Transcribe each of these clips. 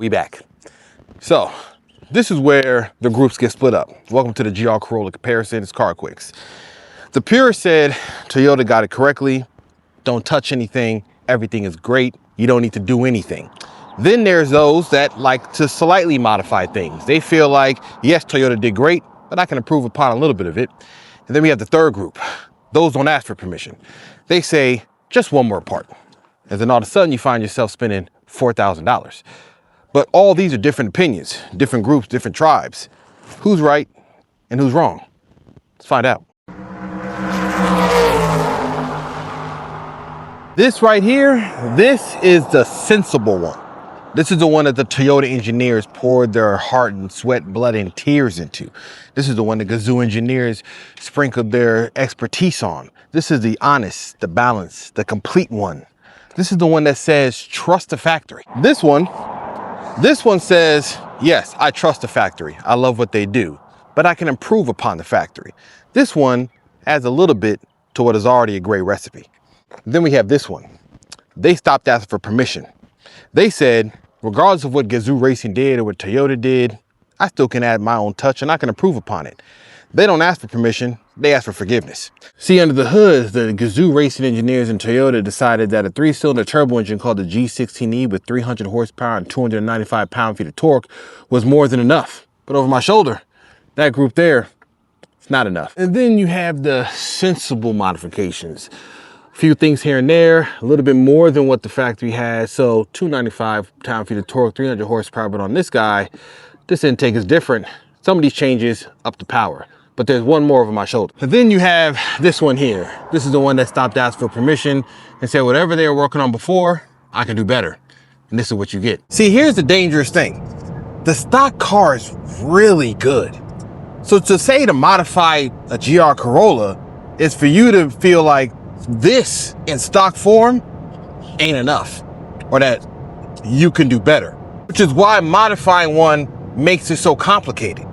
We back. So this is where the groups get split up. Welcome to the GR Corolla comparison. It's CarQuicks. The purists said Toyota got it correctly. Don't touch anything. Everything is great. You don't need to do anything. Then there's those that like to slightly modify things. They feel like, yes, Toyota did great, but I can improve upon a little bit of it. And then we have the third group. Those don't ask for permission. They say just one more part. And then all of a sudden you find yourself spending $4,000. But all these are different opinions, different groups, different tribes. Who's right and who's wrong? Let's find out. This right here, this is the sensible one. This is the one that the Toyota engineers poured their heart and sweat, blood, and tears into. This is the one that Gazoo engineers sprinkled their expertise on. This is the honest, the balanced, the complete one. This is the one that says, trust the factory. This one says, yes, I trust the factory. I love what they do, but I can improve upon the factory. This one adds a little bit to what is already a great recipe. Then we have this one. They stopped asking for permission. They said, regardless of what Gazoo Racing did or what Toyota did, I still can add my own touch and I can improve upon it. They don't ask for permission, they ask for forgiveness. See, under the hood, the Gazoo Racing engineers in Toyota decided that a 3-cylinder turbo engine called the G16E with 300 horsepower and 295 pound-feet of torque was more than enough. But over my shoulder, that group there, it's not enough. And then you have the sensible modifications. A few things here and there, a little bit more than what the factory has. So 295 pound-feet of torque, 300 horsepower, but on this guy, this intake is different. Some of these changes up to power. But there's one more over my shoulder. And then you have this one here. This is the one that stopped asking for permission and said whatever they were working on before, I can do better. And this is what you get. See, here's the dangerous thing. The stock car is really good. So to say to modify a GR Corolla is for you to feel like this in stock form ain't enough, or that you can do better, which is why modifying one makes it so complicated.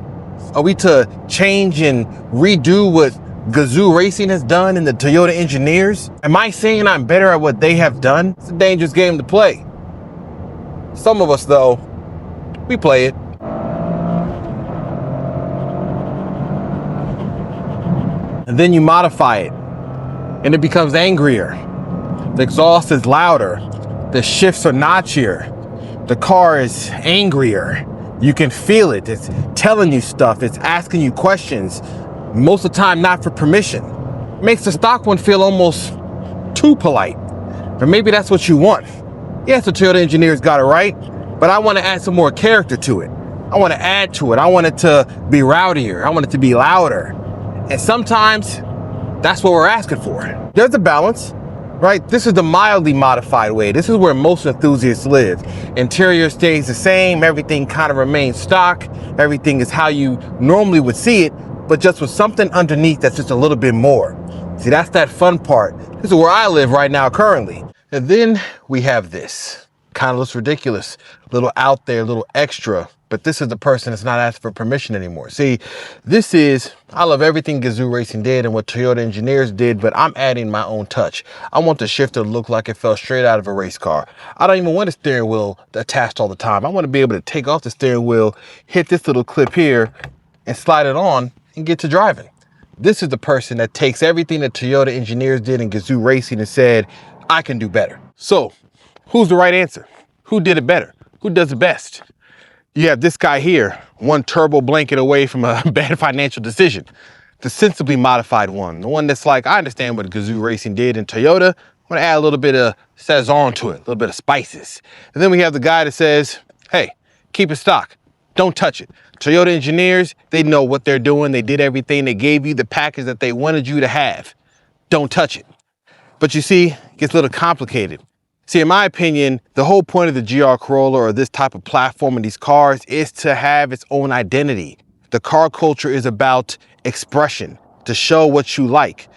Are we to change and redo what Gazoo Racing has done and the Toyota engineers? Am I saying I'm better at what they have done? It's a dangerous game to play. Some of us, though, we play it. And then you modify it, and it becomes angrier. The exhaust is louder. The shifts are notchier. The car is angrier. You can feel it. It's telling you stuff. It's asking you questions. Most of the time, not for permission. Makes the stock one feel almost too polite. But maybe that's what you want. Yes, the Toyota engineers got it right, but I want to add some more character to it. I want to add to it. I want it to be rowdier. I want it to be louder. And sometimes that's what we're asking for. There's a balance. Right? This is the mildly modified way. This is where most enthusiasts live. Interior stays the same. Everything kind of remains stock. Everything is how you normally would see it, but just with something underneath that's just a little bit more. See, that's that fun part. This is where I live right now currently. And then we have this. Kind of looks ridiculous. A little out there, a little extra. But this is the person that's not asking for permission anymore. See, this is, I love everything Gazoo Racing did and what Toyota engineers did, but I'm adding my own touch. I want the shifter to look like it fell straight out of a race car. I don't even want a steering wheel attached all the time. I want to be able to take off the steering wheel, hit this little clip here, and slide it on and get to driving. This is the person that takes everything that Toyota engineers did in Gazoo Racing and said, I can do better. So, who's the right answer? Who did it better? Who does it best? You have this guy here, one turbo blanket away from a bad financial decision. The sensibly modified one, the one that's like, I understand what Gazoo Racing did in Toyota. I want to add a little bit of Saison to it, a little bit of spices. And then we have the guy that says, hey, keep it stock. Don't touch it. Toyota engineers, they know what they're doing. They did everything. They gave you the package that they wanted you to have. Don't touch it. But you see, it gets a little complicated. See, in my opinion, the whole point of the GR Corolla or this type of platform in these cars is to have its own identity. The car culture is about expression, to show what you like.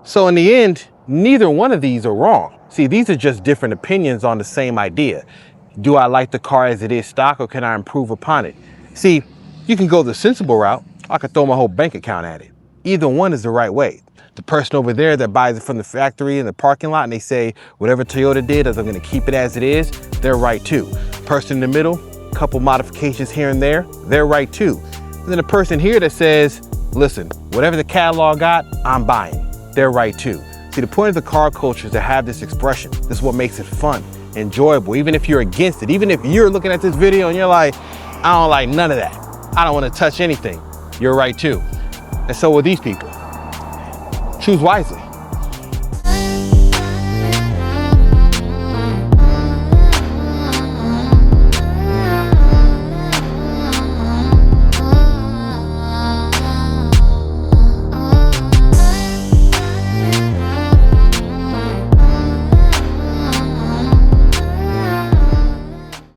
So in the end, neither one of these are wrong. See, these are just different opinions on the same idea. Do I like the car as it is stock, or can I improve upon it? See, you can go the sensible route. I could throw my whole bank account at it. Either one is the right way. The person over there that buys it from the factory in the parking lot and they say, whatever Toyota did, I'm gonna keep it as it is, they're right too. Person in the middle, couple modifications here and there, they're right too. And then the person here that says, listen, whatever the catalog got, I'm buying, they're right too. See, the point of the car culture is to have this expression. This is what makes it fun, enjoyable, even if you're against it. Even if you're looking at this video and you're like, I don't like none of that. I don't want to touch anything. You're right too. And so will these people. Choose wisely.